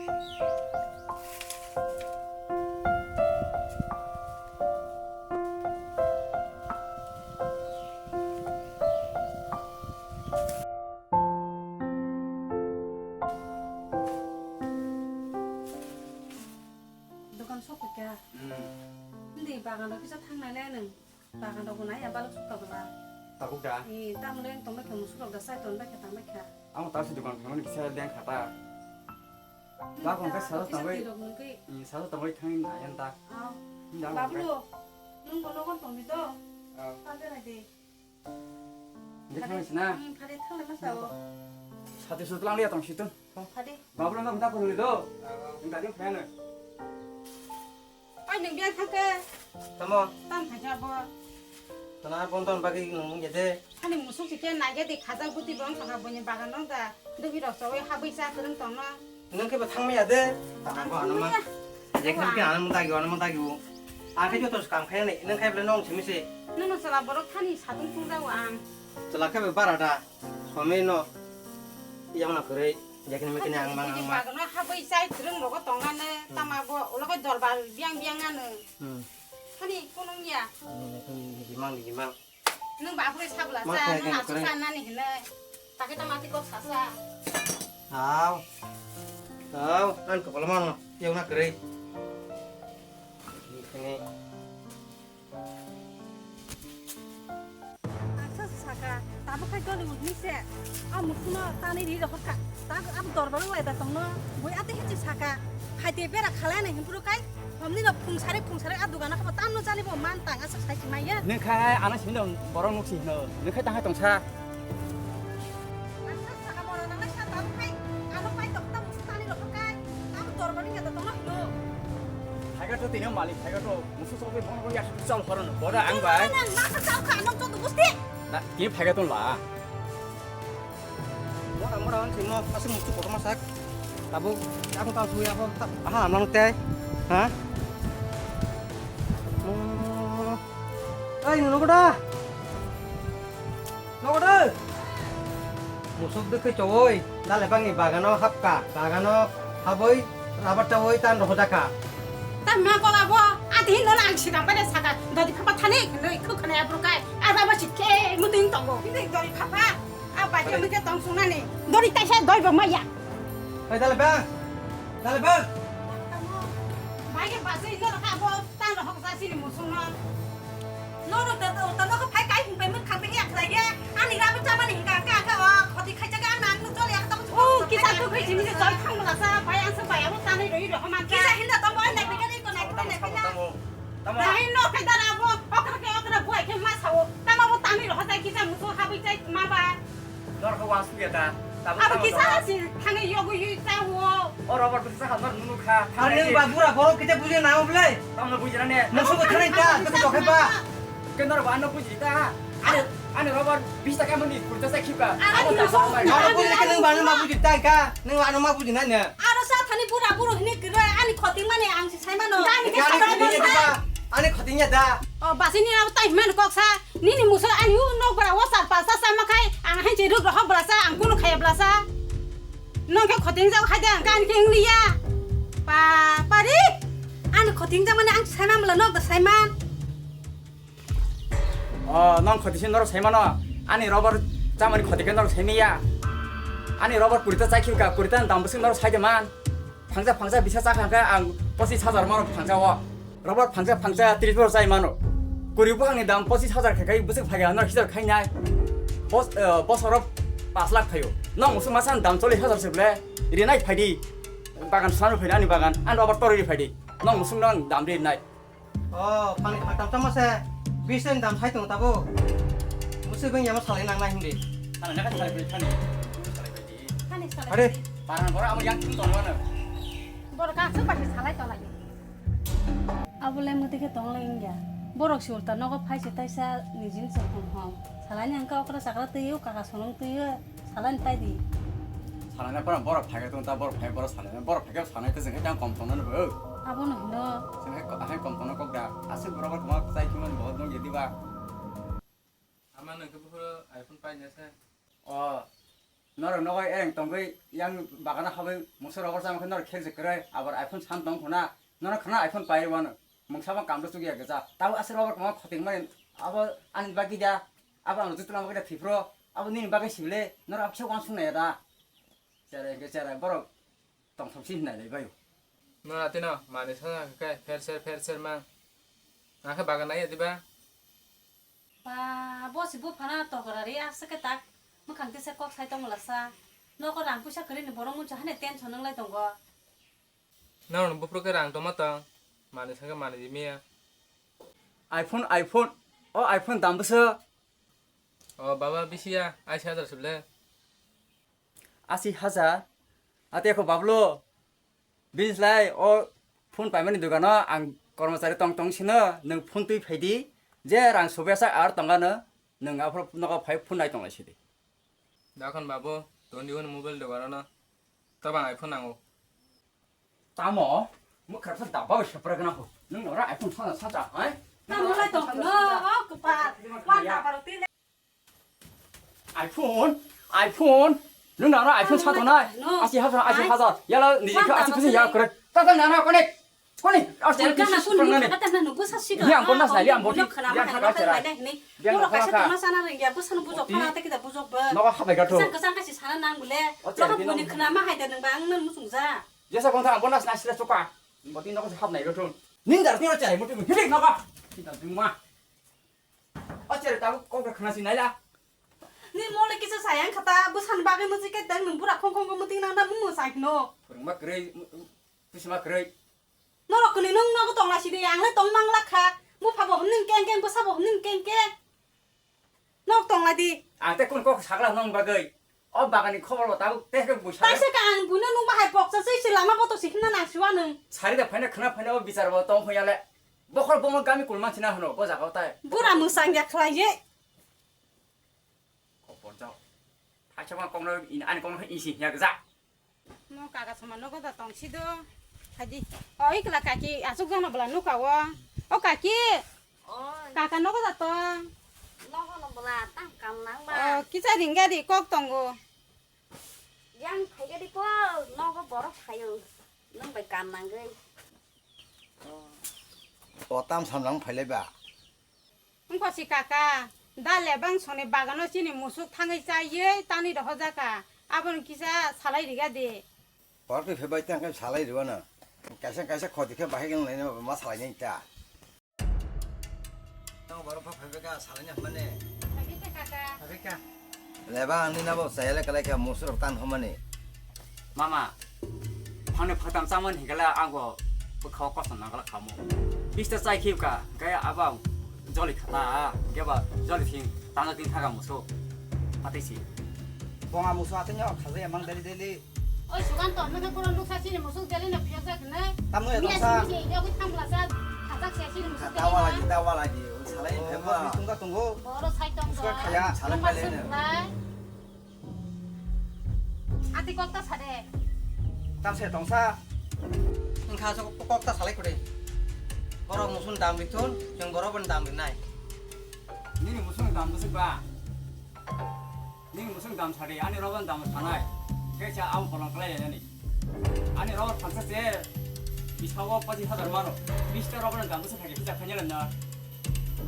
Dukan sok ya. Hindi bagan daw bisa tangnalay nang bagan daw kunay balok suka bala. Takut dah. Tak mulai tombak kamu suka dah saya tombak kita tombak ya. Aku tahu sih dukan kamu bisa lihat kata. Dah kau kan salah tambah kain ayam tak. Bablu, nung kono kon tombi do. Pada lagi. Dia kamu sih na. Pada tangle mas tahu. Satu setelah lihat tong situ. Pada. Bablu nggak minta perlu itu. Minta dia pengen. Ay nang biang thake. Tamo, Tam khaja bo. tanah ponton bagi nung jadi. Hani musuk sike naige de khaja buti bang thaka bonya bagan nang da. Dubi rok sawe habisa kurang tong na. Nung kita thang ya deh. Tanah ko ano mah. Jadi kan kita ano mong tagi. Akhir itu terus kam kaya nih. Nung kaya belenong sih misi. Nang salah borok thani sadung pungda wang. Setelah kaya berada. Suami no. Yang nak kere. Jadi mungkin yang mang. Bagan na habisa kurang rok tong na ne. Tamago ulok jol bal biang na ne. Hani kunung ya. Digimang. Nung bapu sabla sa nung asusan na ni hile. Pakai tamati kok sasa. Tahu, kan kepala mana? Yang nak kere. Ini. Aksa saka, tabu kai kau lihat ni se. Musuna tani di dapat ka. Tak dorbar lai datang no. Boy ate hiji saka. Hai berak kalian yang himpuru kai. Hamni no pungsare adugan apa tan no jani bo mantang asa sai maya. Neng kai anak sih dong borong nuk sih no. Neng kai tangkai tongsa. Aksa saka bola nang sa tabu kai. Anu pai tok tam tani lo kai. Tabu dorbar ni datang no hilo. Hai tuh tinggal malik. Hai tuh musuh sobi borong ya susah koran. Boda angbai. Nang masa tahu kai nang tuh gusti. Nah, ini hai tuh lah. Murah sih mau kasih musuh kok masak. Tabu, aku tahu suya apa. Ah, nang teh. Hah? Ay, nogoda. Musuk dek coy. Dah lepas ni bagano hapka, bagano haboi, rabat coy tan rohodaka. Tamma ko labo. Ati no lang sigang pada saka. Dodi papa thane kendo ikut kena abru kai. Ada apa cike muting togo. Ini dodi papa. Apa dia mikir tong suna ni. Dodi taisa doi bamaya. Ay, dah lepas. Bagai bahasa ini orang apa tan roh kasa sini musuna. Noro tano ko pai kai kumpe mun kampe yak saya. Ani rabu cama ni kakak khoti khai jaga nang nu jole yak tamu. Oh, kita tu kai sini joi khang melasa bayang sebaya mu tani roi roh man. Kita hinda tomo nai bigan ko nai kita. Dah no kai darabo. Okra buai ke masau. Tama mu tani roh sai kita musu habi cai maba. Nor ke wasu ya ta. Apa kisah sih thang yogu yu tawo. Orang berbisa hamar nunuk ha. Hari babura borok kita punya nama belai. Tahu nak pujiran ni. Musuh bertanya dah, kita cakap apa? Kenapa orang nak puji ta? Ane Robert bisa kamu ni kurang saya kipa. Ane musuh. Kalau pun kita neng banu mampu juta ka, neng anu mampu juta ni. Ada saat thani pura ini kira ani khoting mana ang si saya mana. Ane khotingnya dah. Oh basi ni aku tay mana kok sa. Ni musuh ani no bara wasar pasa sama kai ang hen jeruk roh berasa ang kuno kaya berasa. No ke khoting jauh kaya kan keng liya. Pari. Ani khoting jauh mana ang saya mana no ke saya mana. 넌 거디신 너로 세만어 아니 러버를 짜머니 거디게 너로 세미야 아니 러버 뿌리다 짜키니까 뿌리다는 남부승 너로 살게만 방자 미사 짜가가 안 버스 찾아라 마노 방자와 러버 방자 드리브로 짜이마노 그리고 항니 남 버스 찾아라 가까이 무슨 파게 안 너로 히절 카이냐 버스로 빠슬락 파요 너 무슨 마산 남절이 해서 sebele 이리나이 파이디 바간 산을 파이디 아니 바간 안 러버 떨어리 파이디 너 무슨 넌 남들이 나이 panik patam sama saya. Bisa ndam saya tunggu tabu. Musuh bang yang masalah nang lain di. 하나 내가 잘 그리 타니 Thani salah. Ada. 바라는 거라 아무 양팀 떠나는 Borok kasu pasti salah itu lagi. Abulai muti ke tong lain ya. Borok si ulta nogo pai si taisa nijin sepun hom. Salahnya engkau kena sakra tuyu kakak sonong tuyu salah pai di. 사나네 버라 버라 파게 돈다 버라 파게 버라 사나네 버라 파게 사나네 그 생각 장 검토는 뭐 Abu no hino. 생각 한 검토는 꼭다 아스 버라 그만 사이키면 뭐 너 얘기 봐 아마는 그 부분 아이폰 파이냐세 너를 너가 애랑 동그 양 막아나 하고 목소리 하고 사면 너를 캐지 그래 아버 아이폰 3 동구나 너는 그나 아이폰 바이와는 몽사방 감도 속이야 그자 따고 아스러버 그만 코팅만 아버 안 바기자 아버 안 듣더라 먹이다 티프로 아버 니는 바기 시빌래 너를 앞쳐 관순내다 자래 그 자래 바로 동섭신 나래 봐요 너 아티나 많이 사나 그게 페르셀만 아까 바가나야 디바 와 버스 부 파나 또 그러리 아스케딱 뭐 강대 세꼭 살던 걸라사 너거 랑푸샤 그리는 보러 문자 한해 땐 저는 날 동거 나는 뭐 프로그램 안 도마다 많이 사가 많이 디미야 아이폰 아이폰 담부서 바바 비시야 아이샤 들을래 아시 하자 아테코 바블로 빈슬라이 폰 파이만이 두가나 안 कर्मचारी तंसिनो नों फन तुई फायदि जे रां सुबेसा आर तंगानो नों आफोर नगा फाइ फन नाय तंलायसिदि दाखन बाबू दोन मोबाइल दोगाराना तबा आइफोन नांगौ तामो मो खरफ दाबाबो सप्रगना हो नों नरा आइफोन साना साजा हाय 나 몰라 동너 그빠 완다 바로 뛰네 아이폰 नों नरा आइफोन सादोना आसि हाजा याला निजिखो आसि फुसि या करे ताता नाना कोने आसि Karena pun ni kata na nunggu sasi Ini ampun nas lali ampun. Kenapa Yang ada ini? Kalau kasih tanah sana ringya, bukan bujok mana kita bujok ber. 너가 하베 가토 Kesan kasih sana nang boleh. Kalau punya kenapa ada nang bang nang musuh za. 예사 공사 안 보나스 나시라 쪼까 뭐디 너가 합나 이거 좀 닌다 뛰었잖아 뭐 좀 히릭 너가 진짜 정말 어째를 따고 꼭 그나시 나이라 Ni mulai kisah sayang kata bukan bagai musik kita nang burak kongkong kemuting nang nang musik no. 그런마 그래 무슨마 그래 Nolak kuning nong nong tong nasi dia yang le tong mang lakha. Mu pabo hning keng bu sabo hning keng. Nok tong ladi. 아 때꾼 꼭 사글라 넌 바거이 바가니 커버로 따고 때그 무샤 Tai sekarang bunuh nung bahai pok sesi selama foto sih nang siwa nung. 사리다 파네 그나 파네 비자라 뭐 똥 호야래 뭐걸 보면 감이 꿀만 지나 하노 뭐 자가 따 Bura musang ya kelai Kokborok 다쳐만 공로 안 공로 이시 야 그자 No kakak sama no kata tong sido. Haji. Oh ikla kaki asuk sana belah nu kawa. Oh kaki. Kakak no kata tong. nó có nó là tăng cầm nắng ba Oh kita tinggal di kok tonggo. giang thấy cái đi qua nó có bỏ thầy nó phải cầm nắng ghê 어땀 삼랑 팔레바 Engkau si kakak. Dah lebang sone bagano sini musuk tangai saya tani dah hojaka. Abang kisah salai diga de. 버그 페바이 땅에 살아야 되나 कैसे खोदिखे बाहेगन लेने मा सालायनि ता 너 바로 페바가 살아냐 만네 Kita kakak. 페바가 레바 아니 나보 사야레 깔라케 모스로 탄 허마네 마마 방네 파담 싸면 히갈라 안고 그거 거선 나가라 가모 비스트 사이키가 가야 아바 저리 가다 개바 저리 팅 당가 팅 타가 무소 파티시 봉아 무수 아테냐 가서 야망 데리데리 Oh sukan toh mereka kalau lu sasi ni musuk jalan nak biasa kena. Tamu ya Biasa tongsa ni dia aku tam belasa. Katak sasi ni musuk tawa lagi 살아야 페바 뚱가 Baru saya tong 무수가 가야 살아 빨래는 Ati kok tas ada. 땀새 동사 가서 꼭다 살아야 그래 버러 무슨 담 비톤 정 버러 번 담 비나이 니는 무슨 담 무슨 봐 니는 무슨 담 차리 아니 로번 담 사나이 그래서 아무 보는 거야 얘네 아니 로번 판사세 미사고 빠지 하더만 미스터 로번은 담 무슨 하게 시작하냐나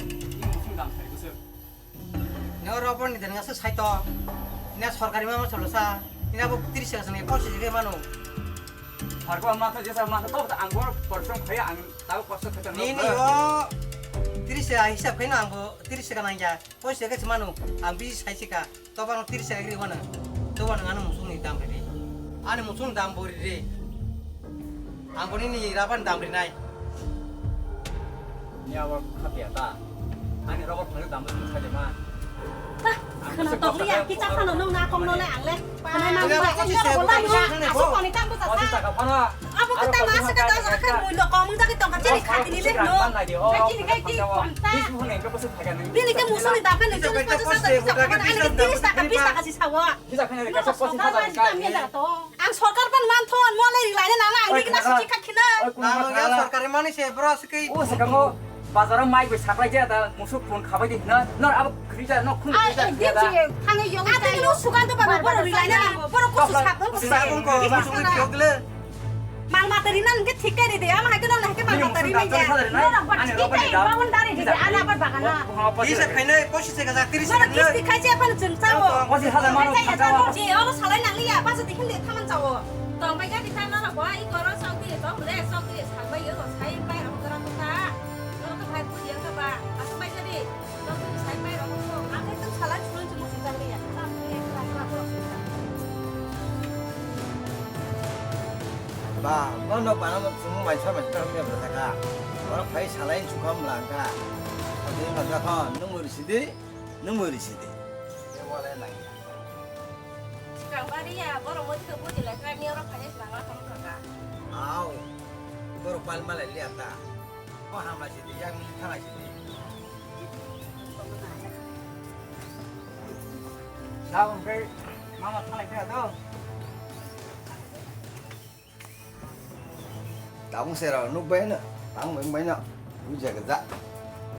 니는 무슨 담 차리 무슨 내가 러번 되는 것은 사이토 내가 सरकारी मा चल्लोसा इना अब 30 जने पर्छ जे मानु घरको माथा जेसा माथा त आंगोर पर्सम खया आं ताउ पर्स खतन नि नि यो 30 हिसाब खैन आंबो 30 का नांगा पर्छ के मानु आं बि साइसिका तबानो 30 एग्री होना तबानो गानो मुसुनि दाम रे आने मुसुन दाम बोरि रे आंबो नि राबान दाम रे नाय नियाव खपियाता आनि रबर फले दाम मुसुन खादेमा Kena toh lihat kita kan nong nak kong nolak angle. Karena nang baca kita bola ni. Asuk kau ni tam 어디 besar. 다가 파나 Apa kita masuk ke dalam kan mulu kau mungkin kita kacau di kaki ni leh no. Kaki ni kaki kontak. 이분은 이거 무슨 하겠는 Bili ke musuh ni tapi ni cuma pasal satu bisa kan ani tiris tak habis tak kasih sawa. 기자 그냥 Nang 이렇게 버스 sokar kan 타자니까 kami dah toh. Ang sokar pan manton mulai di lain nana ini kena suci kaki na. 나노 야 सरकारी माने से ब्रस के 오 잠깐만 바자랑 마이고 사클라이자 무슨 폰 가봐지 너 아버 그리자 너 큰 아, 그리자 딘지 방에 영아 때는 수간도 봐봐. 버려 리라냐. 버려 코스 삽. Sa con có sung cái kiểu lên. Mang materinan cái thịt cái đấy mà hai cái đó là cái mang materi này chứ. Nó là vật cái bao nhiêu đari thì anh apa bagana. Đi sẽ phải nơi có sẽ cái gì tiri Nó sẽ là lên. cái khai chế phân chừng sao. 어디 하자 말로 Cái 가자 와 gì ở nó xả lấy nặng đi à. Bao giờ thì không để tham ăn giàu. Còn bây giờ thì tham nó là quá ít có nó sau khi đó một lẽ sau khi thằng bây giờ còn thấy bay nó cái răng ta. Nó có phải của gì các bạn. À sao bây giờ đi. Nó cứ thấy bay nó không. Anh thấy tôi xả lấy chuồn chúng nó đi à. Bà, con đâu bạn nó chúng mày sao mày cho mày được cả. Nó phải xả lên chúng không làm cả. Ở đây mà ra thôi, nó mười xí đi, nó mười xí đi. Cái qua đây này. Càng ba đi à, bố rồi cứ bố thì lại ra nhiều nó phải hết bằng nó không được cả. Áo, tôi được ban mà lại liệt ta. Có hàng là xí đi, yang thang là xí đi. sao cái mà thằng này cái đó Đóng xe rồi, lúc bé nữa, đóng mấy nữa, bây giờ cái dạ.